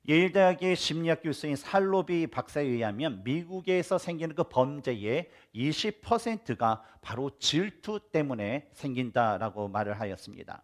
예일대학의 심리학 교수인 살로비 박사에 의하면 미국에서 생기는 그 범죄의 20%가 바로 질투 때문에 생긴다라고 말을 하였습니다.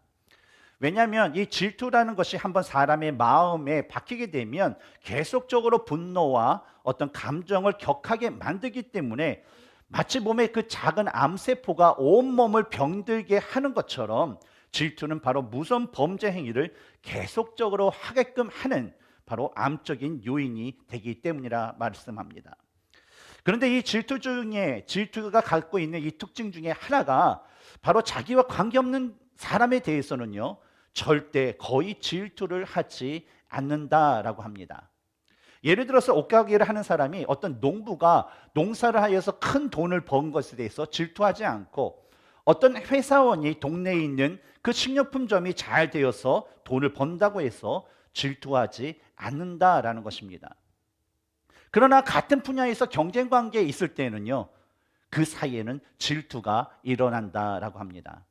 왜냐하면 이 질투라는 것이 한번 사람의 마음에 박히게 되면 계속적으로 분노와 어떤 감정을 격하게 만들기 때문에 마치 몸에 그 작은 암세포가 온몸을 병들게 하는 것처럼 질투는 바로 무서운 범죄 행위를 계속적으로 하게끔 하는 바로 암적인 요인이 되기 때문이라 말씀합니다. 그런데 이 질투가 갖고 있는 이 특징 중에 하나가 바로 자기와 관계없는 사람에 대해서는요, 절대 거의 질투를 하지 않는다라고 합니다. 예를 들어서 옷가게를 하는 사람이 어떤 농부가 농사를 하여서 큰 돈을 번 것에 대해서 질투하지 않고, 어떤 회사원이 동네에 있는 그 식료품점이 잘 되어서 돈을 번다고 해서 질투하지 않는다라는 것입니다. 그러나 같은 분야에서 경쟁 관계에 있을 때는요, 그 사이에는 질투가 일어난다라고 합니다.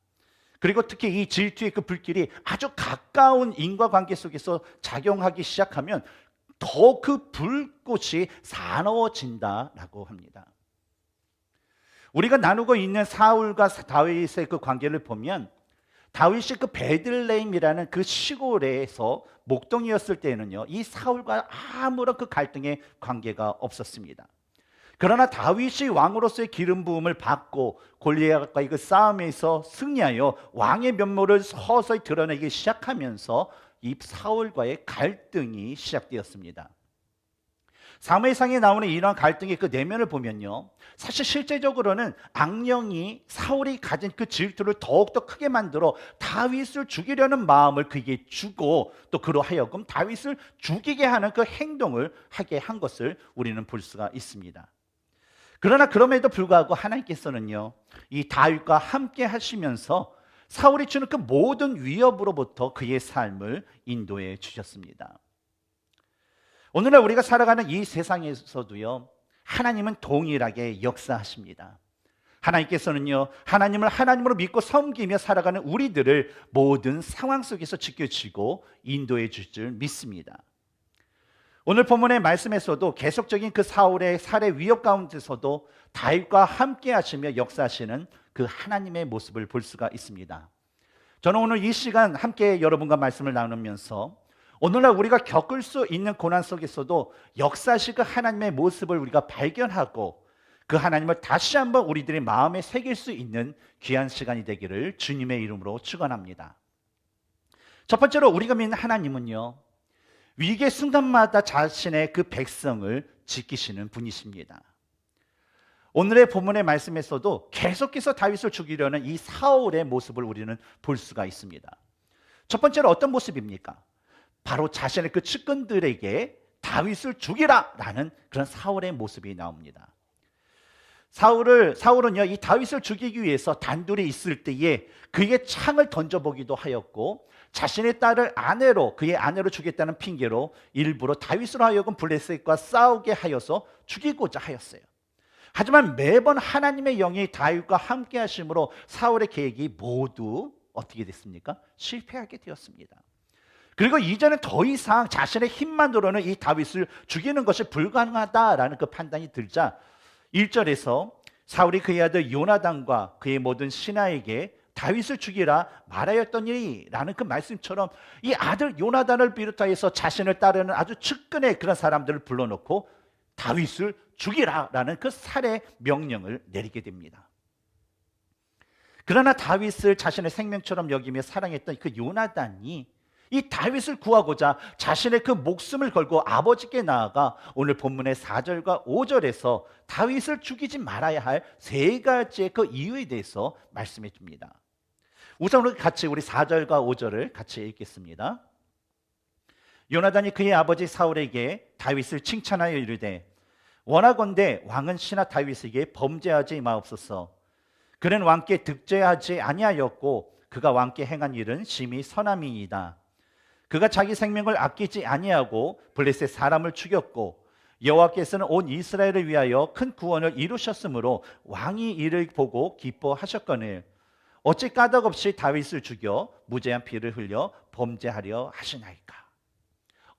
그리고 특히 이 질투의 그 불길이 아주 가까운 인과관계 속에서 작용하기 시작하면 더 그 불꽃이 사나워진다라고 합니다. 우리가 나누고 있는 사울과 다윗의 그 관계를 보면, 다윗이 그 베들레헴이라는 그 시골에서 목동이었을 때는요, 이 사울과 아무런 그 갈등의 관계가 없었습니다. 그러나 다윗이 왕으로서의 기름 부음을 받고 골리앗과의 그 싸움에서 승리하여 왕의 면모를 서서히 드러내기 시작하면서 이 사울과의 갈등이 시작되었습니다. 사무엘상에 나오는 이러한 갈등의 그 내면을 보면요, 사실 실제적으로는 악령이 사울이 가진 그 질투를 더욱더 크게 만들어 다윗을 죽이려는 마음을 그에게 주고, 또 그로 하여금 다윗을 죽이게 하는 그 행동을 하게 한 것을 우리는 볼 수가 있습니다. 그러나 그럼에도 불구하고 하나님께서는요, 이 다윗과 함께 하시면서 사울이 주는 그 모든 위협으로부터 그의 삶을 인도해 주셨습니다. 오늘날 우리가 살아가는 이 세상에서도요, 하나님은 동일하게 역사하십니다. 하나님께서는요, 하나님을 하나님으로 믿고 섬기며 살아가는 우리들을 모든 상황 속에서 지켜주시고 인도해 줄 줄 믿습니다. 오늘 본문의 말씀에서도 계속적인 그 사울의 살해 위협 가운데서도 다윗과 함께 하시며 역사하시는 그 하나님의 모습을 볼 수가 있습니다. 저는 오늘 이 시간 함께 여러분과 말씀을 나누면서 오늘날 우리가 겪을 수 있는 고난 속에서도 역사하실 그 하나님의 모습을 우리가 발견하고 그 하나님을 다시 한번 우리들의 마음에 새길 수 있는 귀한 시간이 되기를 주님의 이름으로 축원합니다. 첫 번째로 우리가 믿는 하나님은요, 위기의 순간마다 자신의 그 백성을 지키시는 분이십니다. 오늘의 본문의 말씀에서도 계속해서 다윗을 죽이려는 이 사울의 모습을 우리는 볼 수가 있습니다. 첫 번째로 어떤 모습입니까? 바로 자신의 그 측근들에게 다윗을 죽이라 라는 그런 사울의 모습이 나옵니다. 사울은요, 이 다윗을 죽이기 위해서 단둘이 있을 때에 그에게 창을 던져보기도 하였고, 자신의 딸을 그의 아내로 주겠다는 핑계로 일부러 다윗으로 하여금 블레셋과 싸우게 하여서 죽이고자 하였어요. 하지만 매번 하나님의 영이 다윗과 함께 하심으로 사울의 계획이 모두 어떻게 됐습니까? 실패하게 되었습니다. 그리고 이제는 더 이상 자신의 힘만으로는 이 다윗을 죽이는 것이 불가능하다라는 그 판단이 들자 1절에서 사울이 그의 아들 요나단과 그의 모든 신하에게 다윗을 죽이라 말하였더니 라는 그 말씀처럼 이 아들 요나단을 비롯하여서 자신을 따르는 아주 측근의 그런 사람들을 불러놓고 다윗을 죽이라 라는 그 살해 명령을 내리게 됩니다. 그러나 다윗을 자신의 생명처럼 여기며 사랑했던 그 요나단이 이 다윗을 구하고자 자신의 그 목숨을 걸고 아버지께 나아가 오늘 본문의 4절과 5절에서 다윗을 죽이지 말아야 할 세 가지의 그 이유에 대해서 말씀해 줍니다. 우선 우리 4절과 5절을 같이 읽겠습니다. 요나단이 그의 아버지 사울에게 다윗을 칭찬하여 이르되 원하건대 왕은 신하 다윗에게 범죄하지 마옵소서. 그는 왕께 득죄하지 아니하였고 그가 왕께 행한 일은 심히 선함이니이다. 그가 자기 생명을 아끼지 아니하고 블레셋 사람을 죽였고 여호와께서는 온 이스라엘을 위하여 큰 구원을 이루셨으므로 왕이 이를 보고 기뻐하셨거늘 어찌 까닭없이 다윗을 죽여 무죄한 피를 흘려 범죄하려 하시나이까.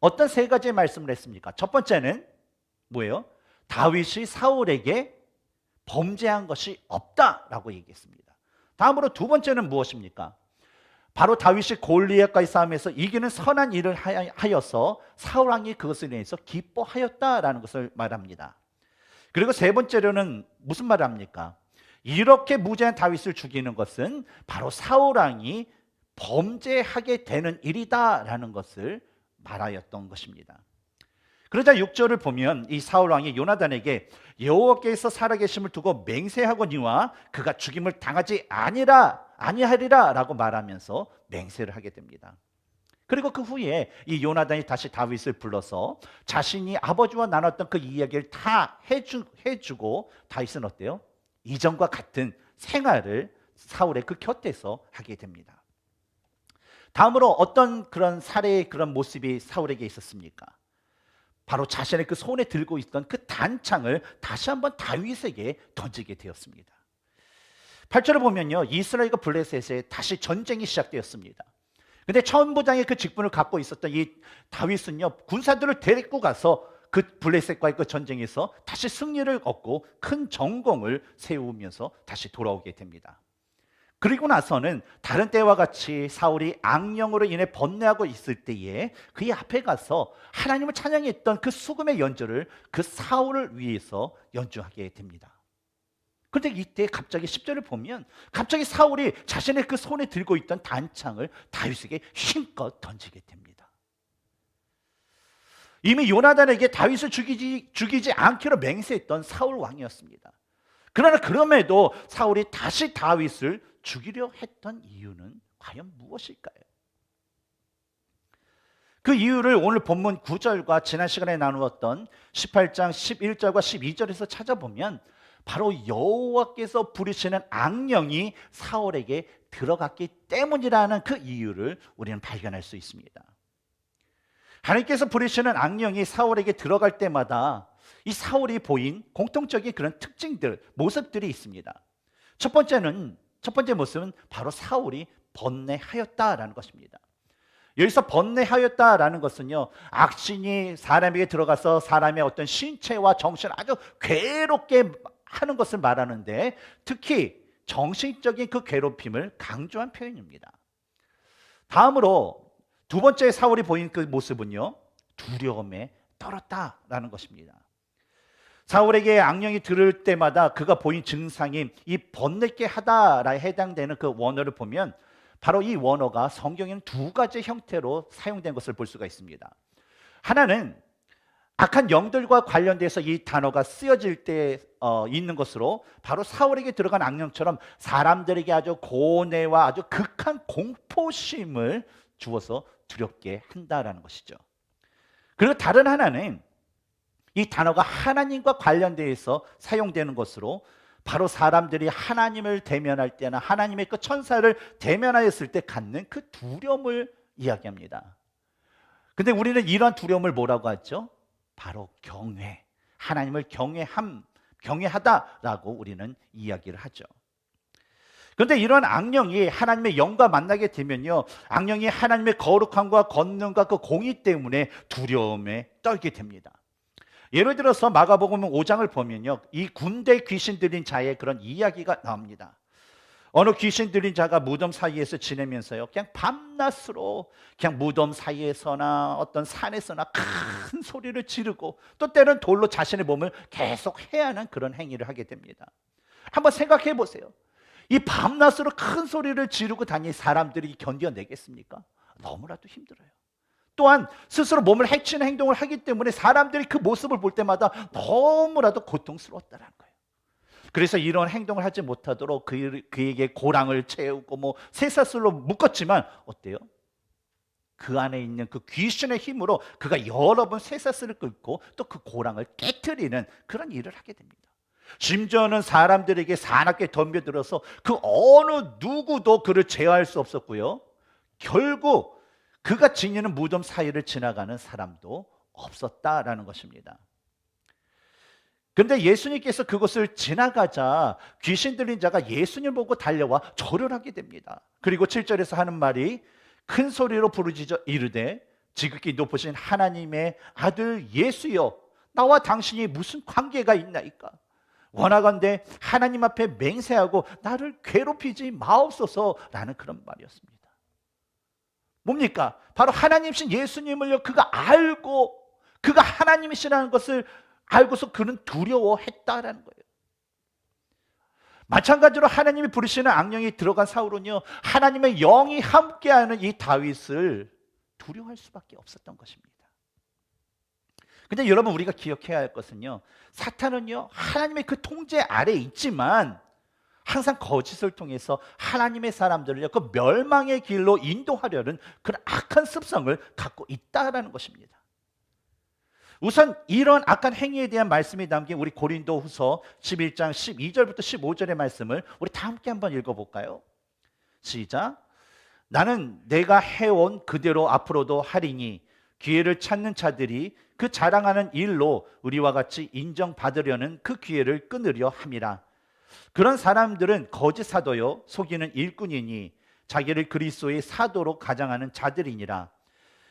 어떤 세 가지 말씀을 했습니까? 첫 번째는 뭐예요? 다윗이 사울에게 범죄한 것이 없다라고 얘기했습니다. 다음으로 두 번째는 무엇입니까? 바로 다윗이 골리앗과의 싸움에서 이기는 선한 일을 하여서 사울 왕이 그것을 인해서 기뻐하였다라는 것을 말합니다. 그리고 세 번째로는 무슨 말을 합니까? 이렇게 무죄한 다윗을 죽이는 것은 바로 사울 왕이 범죄하게 되는 일이다라는 것을 말하였던 것입니다. 그러자 6절을 보면 이 사울 왕이 요나단에게 여호와께서 살아계심을 두고 맹세하거니와 그가 죽임을 당하지 아니하리라 라고 말하면서 맹세를 하게 됩니다. 그리고 그 후에 이 요나단이 다시 다윗을 불러서 자신이 아버지와 나눴던 그 이야기를 다 해주고 다윗은 어때요? 이전과 같은 생활을 사울의 그 곁에서 하게 됩니다. 다음으로 어떤 그런 살해의 그런 모습이 사울에게 있었습니까? 바로 자신의 그 손에 들고 있던 그 단창을 다시 한번 다윗에게 던지게 되었습니다. 8절을 보면요, 이스라엘과 블레셋에 다시 전쟁이 시작되었습니다. 근데 천부장의 그 직분을 갖고 있었던 이 다윗은요, 군사들을 데리고 가서 그 블레셋과의 그 전쟁에서 다시 승리를 얻고 큰 전공을 세우면서 다시 돌아오게 됩니다. 그리고 나서는 다른 때와 같이 사울이 악령으로 인해 번뇌하고 있을 때에 그의 앞에 가서 하나님을 찬양했던 그 수금의 연주를 그 사울을 위해서 연주하게 됩니다. 그런데 이때 갑자기 10절을 보면 갑자기 사울이 자신의 그 손에 들고 있던 단창을 다윗에게 힘껏 던지게 됩니다. 이미 요나단에게 다윗을 죽이지 않기로 맹세했던 사울 왕이었습니다. 그러나 그럼에도 사울이 다시 다윗을 죽이려 했던 이유는 과연 무엇일까요? 그 이유를 오늘 본문 9절과 지난 시간에 나누었던 18장 11절과 12절에서 찾아보면 바로 여호와께서 부리시는 악령이 사울에게 들어갔기 때문이라는 그 이유를 우리는 발견할 수 있습니다. 하나님께서 부리시는 악령이 사울에게 들어갈 때마다 이 사울이 보인 공통적인 그런 특징들, 모습들이 있습니다. 첫 번째 모습은 바로 사울이 번뇌하였다라는 것입니다. 여기서 번뇌하였다라는 것은요, 악신이 사람에게 들어가서 사람의 어떤 신체와 정신을 아주 괴롭게 하는 것을 말하는데, 특히 정신적인 그 괴롭힘을 강조한 표현입니다. 다음으로 두 번째 사울이 보인 그 모습은요, 두려움에 떨었다라는 것입니다. 사울에게 악령이 들을 때마다 그가 보인 증상이 이 번뇌케 하다라에 해당되는 그 원어를 보면 바로 이 원어가 성경에는 두 가지 형태로 사용된 것을 볼 수가 있습니다. 하나는 악한 영들과 관련돼서 이 단어가 쓰여질 때 있는 것으로 바로 사울에게 들어간 악령처럼 사람들에게 아주 고뇌와 아주 극한 공포심을 주어서 두렵게 한다라는 것이죠. 그리고 다른 하나는 이 단어가 하나님과 관련돼서 사용되는 것으로 바로 사람들이 하나님을 대면할 때나 하나님의 그 천사를 대면하였을 때 갖는 그 두려움을 이야기합니다. 근데 우리는 이런 두려움을 뭐라고 하죠? 바로 경외, 하나님을 경외하다라고 우리는 이야기를 하죠. 그런데 이런 악령이 하나님의 영과 만나게 되면요, 악령이 하나님의 거룩함과 권능과 그 공의 때문에 두려움에 떨게 됩니다. 예를 들어서 마가복음 5장을 보면요, 이 군대 귀신 들린 자의 그런 이야기가 나옵니다. 어느 귀신 들린 자가 무덤 사이에서 지내면서요, 그냥 밤낮으로 그냥 무덤 사이에서나 어떤 산에서나 큰 소리를 지르고 또 때로는 돌로 자신의 몸을 계속 해하는 그런 행위를 하게 됩니다. 한번 생각해 보세요. 이 밤낮으로 큰 소리를 지르고 다니는 사람들이 견뎌내겠습니까? 너무나도 힘들어요. 또한 스스로 몸을 해치는 행동을 하기 때문에 사람들이 그 모습을 볼 때마다 너무나도 고통스러웠다는 거예요. 그래서 이런 행동을 하지 못하도록 그에게 고랑을 채우고 쇠사슬로 묶었지만 어때요? 그 안에 있는 그 귀신의 힘으로 그가 여러 번 쇠사슬을 끊고 또 그 고랑을 깨트리는 그런 일을 하게 됩니다. 심지어는 사람들에게 사납게 덤벼들어서 그 어느 누구도 그를 제어할 수 없었고요, 결국 그가 지니는 무덤 사이를 지나가는 사람도 없었다라는 것입니다. 그런데 예수님께서 그곳을 지나가자 귀신 들린 자가 예수님을 보고 달려와 절을 하게 됩니다. 그리고 7절에서 하는 말이 큰 소리로 부르짖어 이르되 지극히 높으신 하나님의 아들 예수여, 나와 당신이 무슨 관계가 있나이까? 원하건대 하나님 앞에 맹세하고 나를 괴롭히지 마옵소서라는 그런 말이었습니다. 뭡니까? 바로 하나님이신 예수님을요, 그가 알고 그가 하나님이시라는 것을 알고서 그는 두려워했다라는 거예요. 마찬가지로 하나님이 부르시는 악령이 들어간 사울은요, 하나님의 영이 함께하는 이 다윗을 두려워할 수밖에 없었던 것입니다. 근데 여러분, 우리가 기억해야 할 것은요, 사탄은요 하나님의 그 통제 아래에 있지만 항상 거짓을 통해서 하나님의 사람들을 그 멸망의 길로 인도하려는 그런 악한 습성을 갖고 있다라는 것입니다. 우선 이런 악한 행위에 대한 말씀이 담긴 우리 고린도후서 11장 12절부터 15절의 말씀을 우리 다 함께 한번 읽어볼까요? 시작. 나는 내가 해온 그대로 앞으로도 하리니 기회를 찾는 자들이 그 자랑하는 일로 우리와 같이 인정받으려는 그 기회를 끊으려 함이라. 그런 사람들은 거짓 사도요 속이는 일꾼이니 자기를 그리스도의 사도로 가장하는 자들이니라.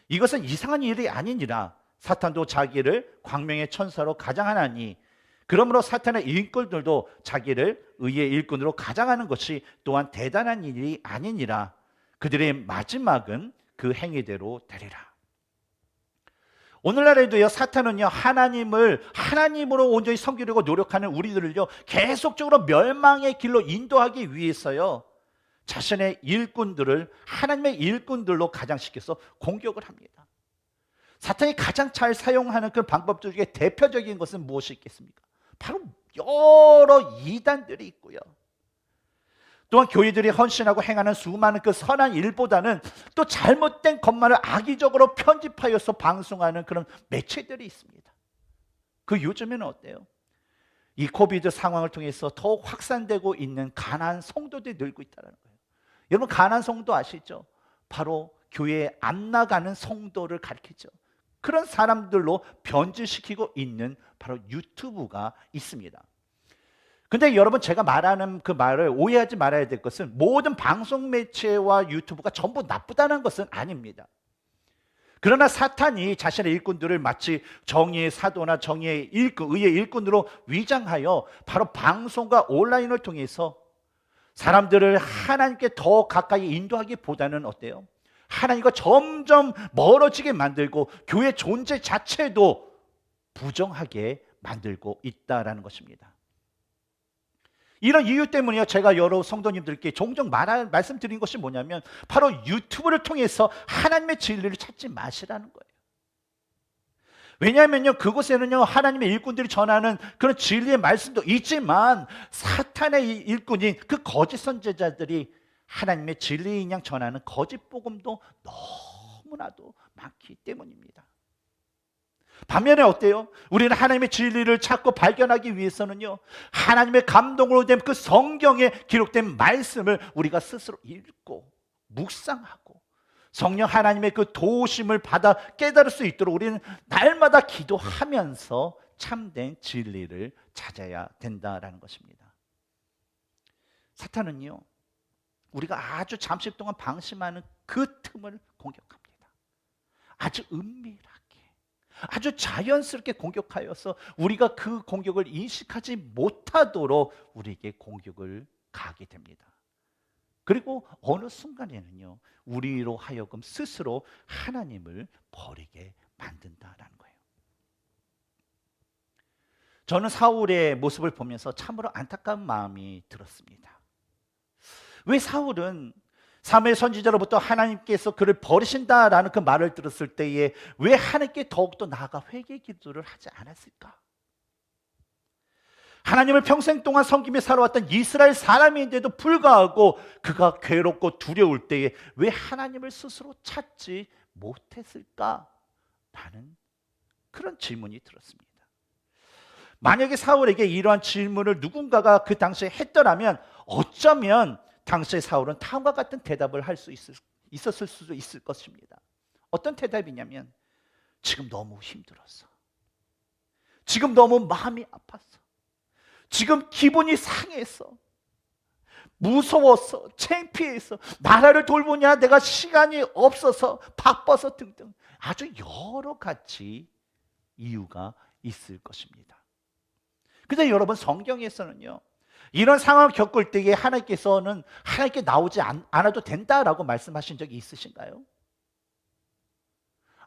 이것은 이상한 일이 아니니라. 사탄도 자기를 광명의 천사로 가장하나니 그러므로 사탄의 일꾼들도 자기를 의의 일꾼으로 가장하는 것이 또한 대단한 일이 아니니라. 그들의 마지막은 그 행위대로 되리라. 오늘날에도요 사탄은요 하나님을 하나님으로 온전히 섬기려고 노력하는 우리들을요 계속적으로 멸망의 길로 인도하기 위해서요 자신의 일꾼들을 하나님의 일꾼들로 가장시켜서 공격을 합니다. 사탄이 가장 잘 사용하는 그 방법들 중에 대표적인 것은 무엇이 있겠습니까? 바로 여러 이단들이 있고요, 또한 교회들이 헌신하고 행하는 수많은 그 선한 일보다는 또 잘못된 것만을 악의적으로 편집하여서 방송하는 그런 매체들이 있습니다. 그 요즘에는 어때요? 이 코비드 상황을 통해서 더욱 확산되고 있는 가난한 성도들이 늘고 있다는 거예요. 여러분, 가난한 성도 아시죠? 바로 교회에 안 나가는 성도를 가리키죠. 그런 사람들로 변질시키고 있는 바로 유튜브가 있습니다. 근데 여러분, 제가 말하는 그 말을 오해하지 말아야 될 것은 모든 방송 매체와 유튜브가 전부 나쁘다는 것은 아닙니다. 그러나 사탄이 자신의 일꾼들을 마치 정의의 사도나 정의의 일꾼, 의의 일꾼으로 위장하여 바로 방송과 온라인을 통해서 사람들을 하나님께 더 가까이 인도하기보다는 어때요? 하나님과 점점 멀어지게 만들고 교회 존재 자체도 부정하게 만들고 있다라는 것입니다. 이런 이유 때문에 제가 여러 성도님들께 종종 말씀드린 것이 뭐냐면 바로 유튜브를 통해서 하나님의 진리를 찾지 마시라는 거예요. 왜냐하면요 그곳에는요 하나님의 일꾼들이 전하는 그런 진리의 말씀도 있지만 사탄의 일꾼인 그 거짓 선지자들이 하나님의 진리인 양 전하는 거짓 복음도 너무나도 많기 때문입니다. 반면에 어때요? 우리는 하나님의 진리를 찾고 발견하기 위해서는요 하나님의 감동으로 된 그 성경에 기록된 말씀을 우리가 스스로 읽고 묵상하고 성령 하나님의 그 도우심을 받아 깨달을 수 있도록 우리는 날마다 기도하면서 참된 진리를 찾아야 된다라는 것입니다. 사탄은요 우리가 아주 잠시 동안 방심하는 그 틈을 공격합니다. 아주 은밀하게, 아주 자연스럽게 공격하여서 우리가 그 공격을 인식하지 못하도록 우리에게 공격을 가하게 됩니다. 그리고 어느 순간에는요 우리로 하여금 스스로 하나님을 버리게 만든다라는 거예요. 저는 사울의 모습을 보면서 참으로 안타까운 마음이 들었습니다. 왜 사울은 사무엘 선지자로부터 하나님께서 그를 버리신다라는 그 말을 들었을 때에 왜 하나님께 더욱더 나아가 회개 기도를 하지 않았을까? 하나님을 평생 동안 섬기며 살아왔던 이스라엘 사람인데도 불구하고 그가 괴롭고 두려울 때에 왜 하나님을 스스로 찾지 못했을까? 라는 그런 질문이 들었습니다. 만약에 사울에게 이러한 질문을 누군가가 그 당시에 했더라면 어쩌면 당시의 사울은 다음과 같은 대답을 할 수 있었을 수도 있을 것입니다. 어떤 대답이냐면 지금 너무 힘들었어. 지금 너무 마음이 아팠어. 지금 기분이 상했어. 무서워서, 창피해서, 나라를 돌보냐, 내가 시간이 없어서, 바빠서 등등 아주 여러 가지 이유가 있을 것입니다. 근데 여러분, 성경에서는요, 이런 상황을 겪을 때에 하나님께서는 하나님께 나오지 않아도 된다라고 말씀하신 적이 있으신가요?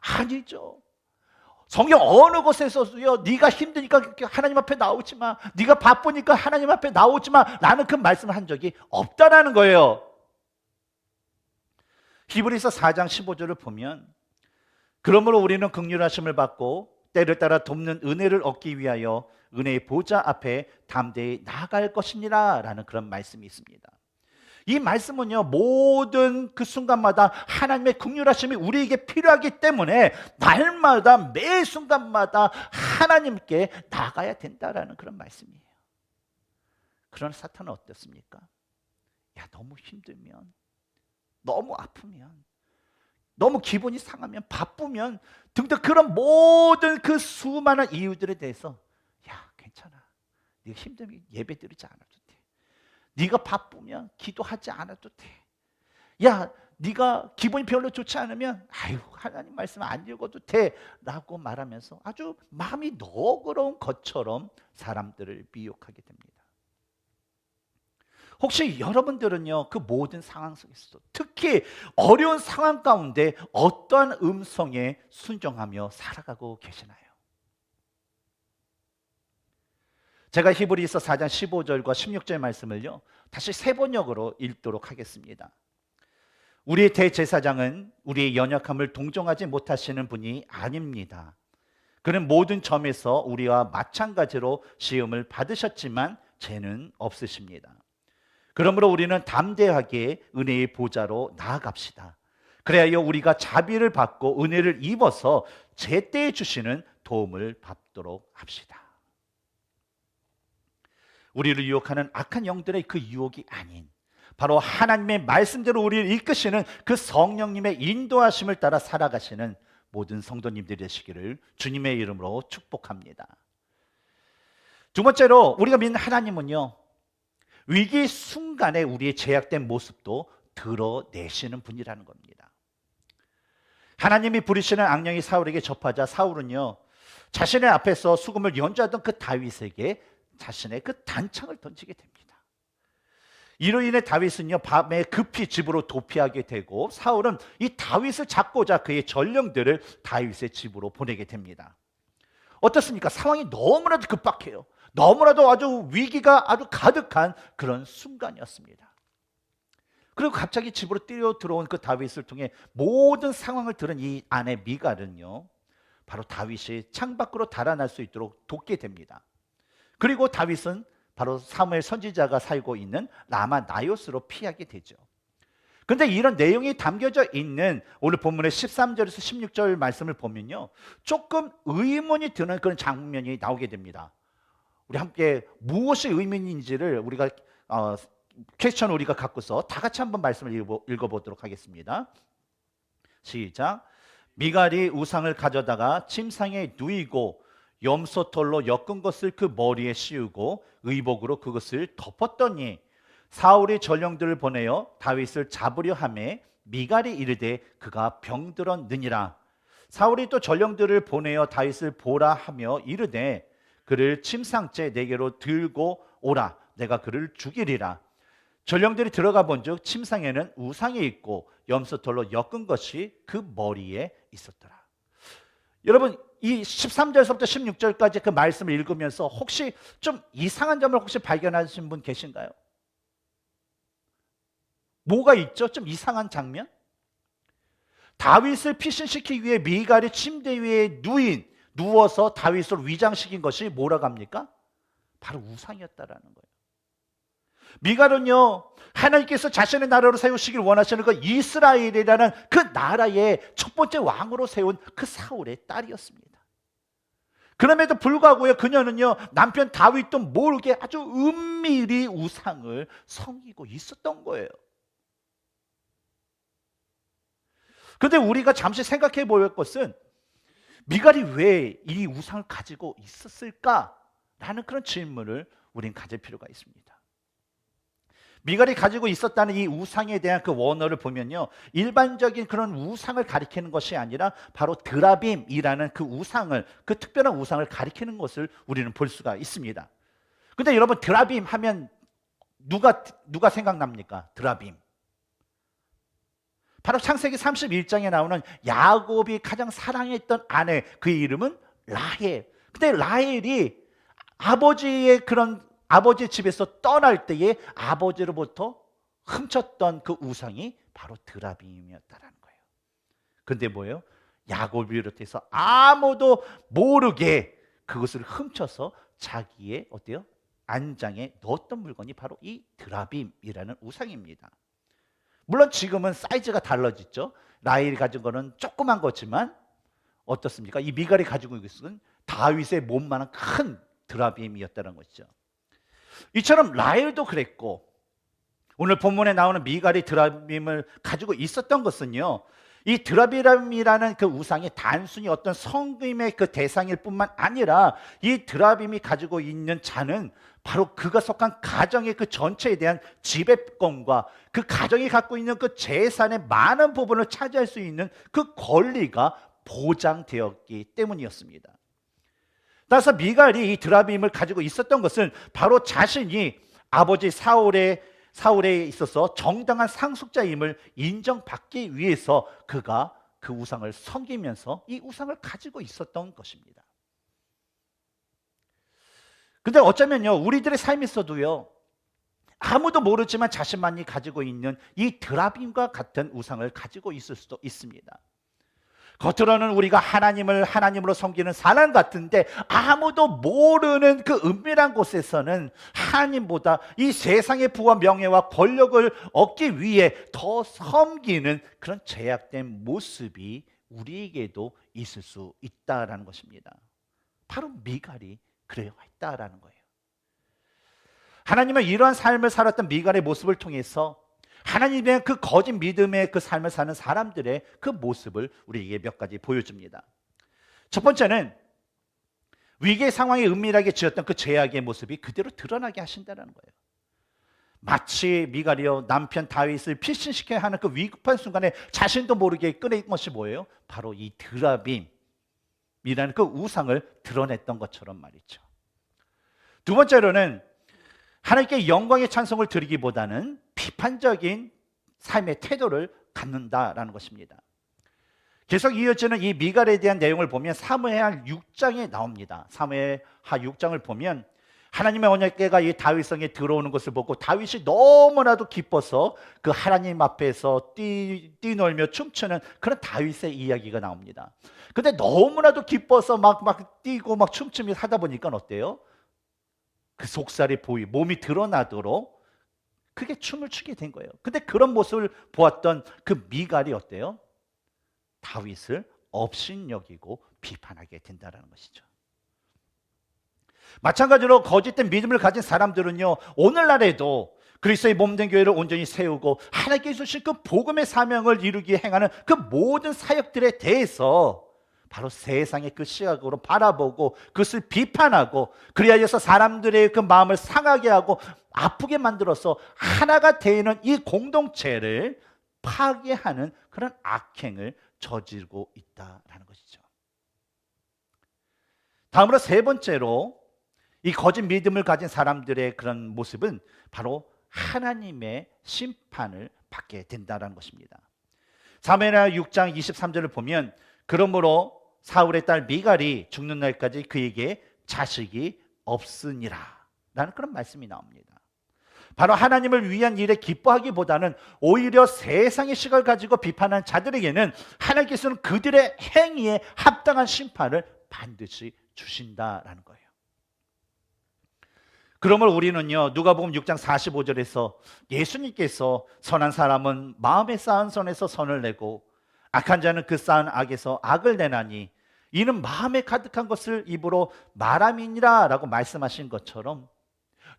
아니죠. 성경 어느 곳에서도요, 네가 힘드니까 하나님 앞에 나오지 마, 네가 바쁘니까 하나님 앞에 나오지 마 라는 그 말씀을 한 적이 없다라는 거예요. 히브리서 4장 15절을 보면, 그러므로 우리는 긍휼하심을 받고 때를 따라 돕는 은혜를 얻기 위하여 은혜의 보좌 앞에 담대히 나아갈 것이니라 라는 그런 말씀이 있습니다. 이 말씀은요, 모든 그 순간마다 하나님의 긍휼하심이 우리에게 필요하기 때문에 날마다 매 순간마다 하나님께 나가야 된다라는 그런 말씀이에요. 그러나 사탄은 어떻습니까? 야, 너무 힘들면, 너무 아프면, 너무 기분이 상하면, 바쁘면 등등 그런 모든 그 수많은 이유들에 대해서, 야, 괜찮아, 네가 힘들면 예배 드리지 않아도 돼, 네가 바쁘면 기도하지 않아도 돼, 야, 네가 기분이 별로 좋지 않으면 아유, 하나님 말씀 안 읽어도 돼 라고 말하면서 아주 마음이 너그러운 것처럼 사람들을 미혹하게 됩니다. 혹시 여러분들은요, 그 모든 상황 속에서 특히 어려운 상황 가운데 어떠한 음성에 순종하며 살아가고 계시나요? 제가 히브리서 4장 15절과 16절 말씀을요, 다시 세 번역으로 읽도록 하겠습니다. 우리의 대제사장은 우리의 연약함을 동정하지 못하시는 분이 아닙니다. 그는 모든 점에서 우리와 마찬가지로 시험을 받으셨지만 죄는 없으십니다. 그러므로 우리는 담대하게 은혜의 보좌로 나아갑시다. 그래야 우리가 자비를 받고 은혜를 입어서 제때에 주시는 도움을 받도록 합시다. 우리를 유혹하는 악한 영들의 그 유혹이 아닌 바로 하나님의 말씀대로 우리를 이끄시는 그 성령님의 인도하심을 따라 살아가시는 모든 성도님들이 되시기를 주님의 이름으로 축복합니다. 두 번째로, 우리가 믿는 하나님은요, 위기 순간에 우리의 제약된 모습도 드러내시는 분이라는 겁니다. 하나님이 부르시는 악령이 사울에게 접하자 사울은요, 자신의 앞에서 수금을 연주하던 그 다윗에게 자신의 그 단창을 던지게 됩니다. 이로 인해 다윗은요, 밤에 급히 집으로 도피하게 되고 사울은 이 다윗을 잡고자 그의 전령들을 다윗의 집으로 보내게 됩니다. 어떻습니까? 상황이 너무나도 급박해요. 너무나도 아주 위기가 아주 가득한 그런 순간이었습니다. 그리고 갑자기 집으로 뛰어 들어온 그 다윗을 통해 모든 상황을 들은 이 아내 미갈은요, 바로 다윗이 창밖으로 달아날 수 있도록 돕게 됩니다. 그리고 다윗은 바로 사무엘 선지자가 살고 있는 라마 나요스로 피하게 되죠. 그런데 이런 내용이 담겨져 있는 오늘 본문의 13절에서 16절 말씀을 보면요, 조금 의문이 드는 그런 장면이 나오게 됩니다. 우리 함께 무엇이 의문인지를 우리가 퀘스천 우리가 갖고서 다 같이 한번 말씀을 읽어보도록 하겠습니다. 시작. 미갈이 우상을 가져다가 침상에 누이고 염소털로 엮은 것을 그 머리에 씌우고 의복으로 그것을 덮었더니 사울이 전령들을 보내어 다윗을 잡으려 하매 미갈이 이르되 그가 병들었느니라. 사울이 또 전령들을 보내어 다윗을 보라 하며 이르되 그를 침상째 내게로 들고 오라. 내가 그를 죽이리라. 전령들이 들어가 본즉 침상에는 우상이 있고 염소털로 엮은 것이 그 머리에 있었더라. 여러분, 이 13절에서부터 16절까지 그 말씀을 읽으면서 혹시 좀 이상한 점을 혹시 발견하신 분 계신가요? 뭐가 있죠? 좀 이상한 장면? 다윗을 피신시키기 위해 미갈이 침대 위에 누워서 다윗을 위장시킨 것이 뭐라고 합니까? 바로 우상이었다라는 거예요. 미갈은요, 하나님께서 자신의 나라로 세우시길 원하시는 그 이스라엘이라는 그 나라의 첫 번째 왕으로 세운 그 사울의 딸이었습니다. 그럼에도 불구하고요, 그녀는요, 남편 다윗도 모르게 아주 은밀히 우상을 섬기고 있었던 거예요. 그런데 우리가 잠시 생각해 볼 것은 미갈이 왜 이 우상을 가지고 있었을까라는 그런 질문을 우린 가질 필요가 있습니다. 미갈이 가지고 있었다는 이 우상에 대한 그 원어를 보면요, 일반적인 그런 우상을 가리키는 것이 아니라 바로 드라빔이라는 그 우상을, 그 특별한 우상을 가리키는 것을 우리는 볼 수가 있습니다. 근데 여러분, 드라빔 하면 누가 생각납니까? 드라빔. 바로 창세기 31장에 나오는 야곱이 가장 사랑했던 아내, 그의 이름은 라헬. 근데 라헬이 아버지 집에서 떠날 때에 아버지로부터 훔쳤던 그 우상이 바로 드라빔이었다라는 거예요. 근데 뭐예요? 야곱을 비롯해서 아무도 모르게 그것을 훔쳐서 자기의 어때요? 안장에 넣었던 물건이 바로 이 드라빔이라는 우상입니다. 물론 지금은 사이즈가 달라졌죠. 라헬이 가진 거는 조그만 거지만 어떻습니까? 이 미갈이 가지고 있는 다윗의 몸만한 큰 드라빔이었다는 것이죠. 이처럼 라헬도 그랬고, 오늘 본문에 나오는 미갈이 드라빔을 가지고 있었던 것은요, 이 드라빔이라는 그 우상이 단순히 어떤 성김의 그 대상일 뿐만 아니라 이 드라빔이 가지고 있는 자는 바로 그가 속한 가정의 그 전체에 대한 지배권과 그 가정이 갖고 있는 그 재산의 많은 부분을 차지할 수 있는 그 권리가 보장되었기 때문이었습니다. 따라서 미갈이 이 드라빔을 가지고 있었던 것은 바로 자신이 아버지 사울에 있어서 정당한 상속자임을 인정받기 위해서 그가 그 우상을 섬기면서 이 우상을 가지고 있었던 것입니다. 근데 어쩌면요, 우리들의 삶에서도요, 아무도 모르지만 자신만이 가지고 있는 이 드라빔과 같은 우상을 가지고 있을 수도 있습니다. 겉으로는 우리가 하나님을 하나님으로 섬기는 사람 같은데 아무도 모르는 그 은밀한 곳에서는 하나님보다 이 세상의 부와 명예와 권력을 얻기 위해 더 섬기는 그런 제약된 모습이 우리에게도 있을 수 있다라는 것입니다. 바로 미갈이 그래야 했다라는 거예요. 하나님은 이러한 삶을 살았던 미갈의 모습을 통해서 하나님의 그 거짓 믿음의 그 삶을 사는 사람들의 그 모습을 우리에게 몇 가지 보여줍니다. 첫 번째는 위기의 상황에 은밀하게 지었던 그 죄악의 모습이 그대로 드러나게 하신다는 거예요. 마치 미갈이요, 남편 다윗을 필신시켜야 하는 그 위급한 순간에 자신도 모르게 꺼낸 것이 뭐예요? 바로 이 드라빔이라는 그 우상을 드러냈던 것처럼 말이죠. 두 번째로는 하나님께 영광의 찬송을 드리기보다는 비판적인 삶의 태도를 갖는다라는 것입니다. 계속 이어지는 이 미갈에 대한 내용을 보면 사무엘하 6장에 나옵니다. 사무엘하 6장을 보면 하나님의 언약궤가 이 다윗성에 들어오는 것을 보고 다윗이 너무나도 기뻐서 그 하나님 앞에서 뛰놀며 춤추는 그런 다윗의 이야기가 나옵니다. 근데 너무나도 기뻐서 막 뛰고 막 춤추며 하다 보니까 어때요? 그 속살이 몸이 드러나도록 그게 춤을 추게 된 거예요. 근데 그런 모습을 보았던 그 미갈이 어때요? 다윗을 업신여기고 비판하게 된다는 것이죠. 마찬가지로 거짓된 믿음을 가진 사람들은요, 오늘날에도 그리스도의 몸된 교회를 온전히 세우고 하나님께 주신 그 복음의 사명을 이루기 행하는 그 모든 사역들에 대해서 바로 세상의 그 시각으로 바라보고 그것을 비판하고 그리하여서 사람들의 그 마음을 상하게 하고 아프게 만들어서 하나가 되는 이 공동체를 파괴하는 그런 악행을 저지르고 있다라는 것이죠. 다음으로 세 번째로 이 거짓 믿음을 가진 사람들의 그런 모습은 바로 하나님의 심판을 받게 된다는 것입니다. 사무엘하 6장 23절을 보면 그러므로 사울의 딸 미갈이 죽는 날까지 그에게 자식이 없으니라 라는 그런 말씀이 나옵니다. 바로 하나님을 위한 일에 기뻐하기보다는 오히려 세상의 시각을 가지고 비판한 자들에게는 하나님께서는 그들의 행위에 합당한 심판을 반드시 주신다라는 거예요. 그러므로 우리는요, 누가복음 6장 45절에서 예수님께서 선한 사람은 마음에 쌓은 선에서 선을 내고 악한 자는 그 쌓은 악에서 악을 내나니 이는 마음에 가득한 것을 입으로 말함이니라 라고 말씀하신 것처럼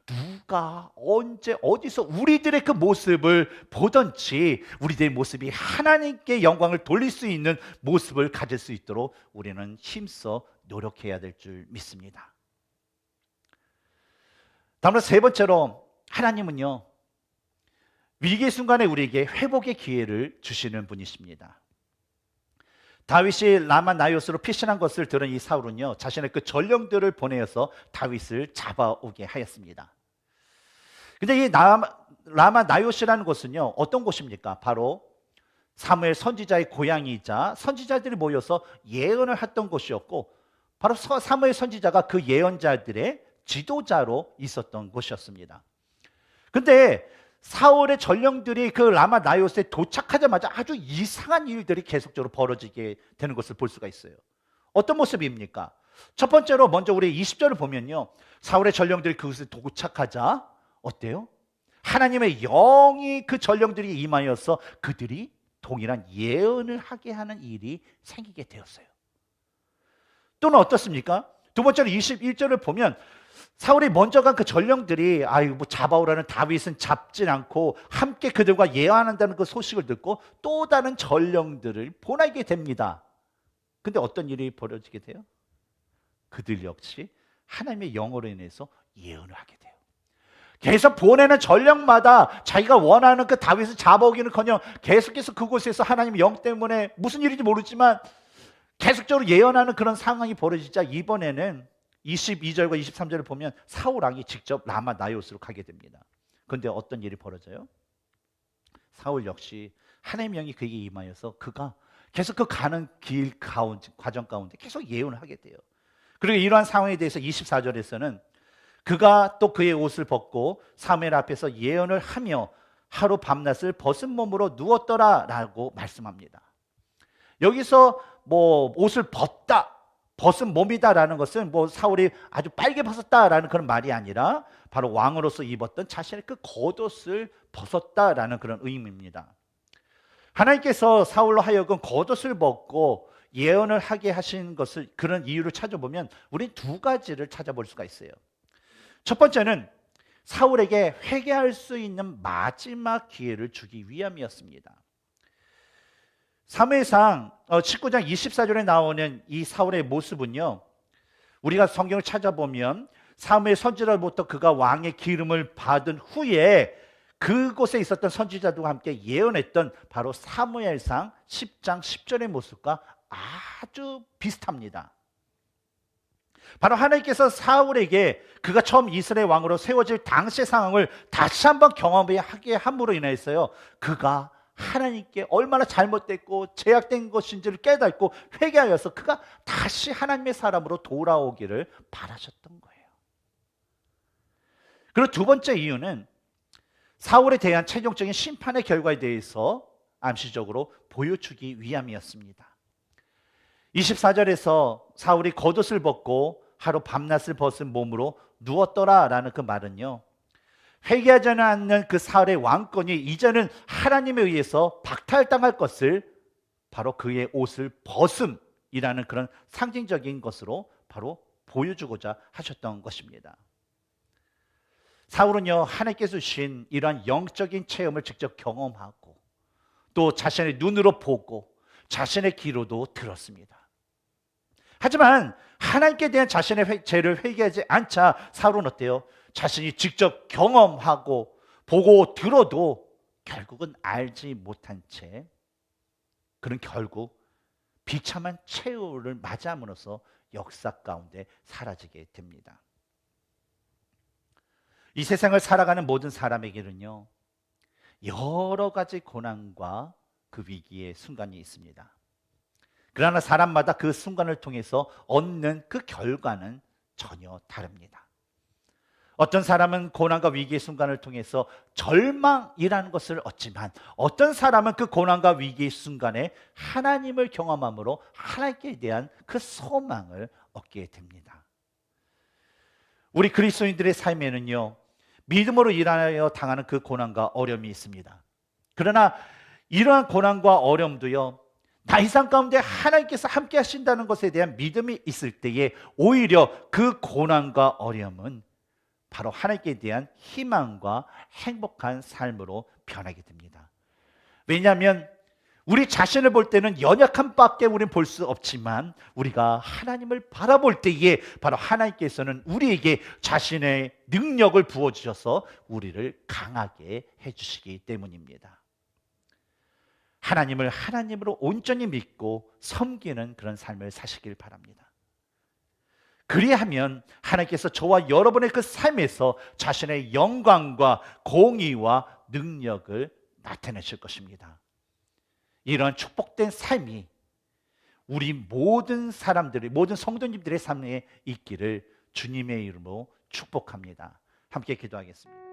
누가 언제 어디서 우리들의 그 모습을 보든지 우리들의 모습이 하나님께 영광을 돌릴 수 있는 모습을 가질 수 있도록 우리는 힘써 노력해야 될 줄 믿습니다. 다음으로 세 번째로 하나님은요, 위기 순간에 우리에게 회복의 기회를 주시는 분이십니다. 다윗이 라마 나요스로 피신한 것을 들은 이 사울은요, 자신의 그 전령들을 보내어서 다윗을 잡아오게 하였습니다. 근데 이 라마 나요스라는 곳은요, 어떤 곳입니까? 바로 사무엘 선지자의 고향이자 선지자들이 모여서 예언을 했던 곳이었고, 바로 사무엘 선지자가 그 예언자들의 지도자로 있었던 곳이었습니다. 근데 사울의 전령들이 그 라마 나요스에 도착하자마자 아주 이상한 일들이 계속적으로 벌어지게 되는 것을 볼 수가 있어요. 어떤 모습입니까? 첫 번째로 먼저 우리 20절을 보면요, 사울의 전령들이 그곳에 도착하자 어때요? 하나님의 영이 그 전령들이 임하여서 그들이 동일한 예언을 하게 하는 일이 생기게 되었어요. 또는 어떻습니까? 두 번째로 21절을 보면 사울이 먼저 간 그 전령들이 잡아오라는 다윗은 잡진 않고 함께 그들과 예언한다는 그 소식을 듣고 또 다른 전령들을 보내게 됩니다. 근데 어떤 일이 벌어지게 돼요? 그들 역시 하나님의 영으로 인해서 예언을 하게 돼요. 계속 보내는 전령마다 자기가 원하는 그 다윗을 잡아오기는커녕 계속해서 그곳에서 하나님의 영 때문에 무슨 일인지 모르지만 계속적으로 예언하는 그런 상황이 벌어지자 이번에는 22절과 23절을 보면 사울 왕이 직접 라마 나요스로 가게 됩니다. 그런데 어떤 일이 벌어져요? 사울 역시 하나님의 영이 그에게 임하여서 그가 계속 그 가는 길 가운데, 과정 가운데 계속 예언을 하게 돼요. 그리고 이러한 상황에 대해서 24절에서는 그가 또 그의 옷을 벗고 사무엘 앞에서 예언을 하며 하루 밤낮을 벗은 몸으로 누웠더라 라고 말씀합니다. 여기서 옷을 벗은 몸이다라는 것은 사울이 아주 빨개 벗었다라는 그런 말이 아니라 바로 왕으로서 입었던 자신의 그 겉옷을 벗었다라는 그런 의미입니다. 하나님께서 사울로 하여금 겉옷을 벗고 예언을 하게 하신 것을, 그런 이유를 찾아보면 우리는 두 가지를 찾아볼 수가 있어요. 첫 번째는 사울에게 회개할 수 있는 마지막 기회를 주기 위함이었습니다. 사무엘상 19장 24절에 나오는 이 사울의 모습은요, 우리가 성경을 찾아보면 사무엘 선지자로부터 그가 왕의 기름을 받은 후에 그곳에 있었던 선지자들과 함께 예언했던 바로 사무엘상 10장 10절의 모습과 아주 비슷합니다. 바로 하나님께서 사울에게 그가 처음 이스라엘 왕으로 세워질 당시의 상황을 다시 한번 경험하게 함으로 인해서요, 그가 하나님께 얼마나 잘못됐고 죄악된 것인지를 깨닫고 회개하여서 그가 다시 하나님의 사람으로 돌아오기를 바라셨던 거예요. 그리고 두 번째 이유는 사울에 대한 최종적인 심판의 결과에 대해서 암시적으로 보여주기 위함이었습니다. 24절에서 사울이 겉옷을 벗고 하루 밤낮을 벗은 몸으로 누웠더라라는 그 말은요, 회개하지 않는 그 사울의 왕권이 이제는 하나님에 의해서 박탈당할 것을 바로 그의 옷을 벗음이라는 그런 상징적인 것으로 바로 보여주고자 하셨던 것입니다. 사울은요, 하나님께서 주신 이러한 영적인 체험을 직접 경험하고 또 자신의 눈으로 보고 자신의 귀로도 들었습니다. 하지만 하나님께 대한 자신의 죄를 회개하지 않자 사울은 어때요? 자신이 직접 경험하고 보고 들어도 결국은 알지 못한 채 그는 결국 비참한 최후를 맞이함으로써 역사 가운데 사라지게 됩니다. 이 세상을 살아가는 모든 사람에게는요, 여러 가지 고난과 그 위기의 순간이 있습니다. 그러나 사람마다 그 순간을 통해서 얻는 그 결과는 전혀 다릅니다. 어떤 사람은 고난과 위기의 순간을 통해서 절망이라는 것을 얻지만 어떤 사람은 그 고난과 위기의 순간에 하나님을 경험함으로 하나님께 대한 그 소망을 얻게 됩니다. 우리 그리스도인들의 삶에는요, 믿음으로 인하여 당하는 그 고난과 어려움이 있습니다. 그러나 이러한 고난과 어려움도요, 나 이 삶 가운데 하나님께서 함께 하신다는 것에 대한 믿음이 있을 때에 오히려 그 고난과 어려움은 바로 하나님께 대한 희망과 행복한 삶으로 변하게 됩니다. 왜냐하면 우리 자신을 볼 때는 연약한 밖에 우리는 볼 수 없지만 우리가 하나님을 바라볼 때에 바로 하나님께서는 우리에게 자신의 능력을 부어주셔서 우리를 강하게 해주시기 때문입니다. 하나님을 하나님으로 온전히 믿고 섬기는 그런 삶을 사시길 바랍니다. 그리하면 하나님께서 저와 여러분의 그 삶에서 자신의 영광과 공의와 능력을 나타내실 것입니다. 이런 축복된 삶이 우리 모든 사람들의, 모든 성도님들의 삶에 있기를 주님의 이름으로 축복합니다. 함께 기도하겠습니다.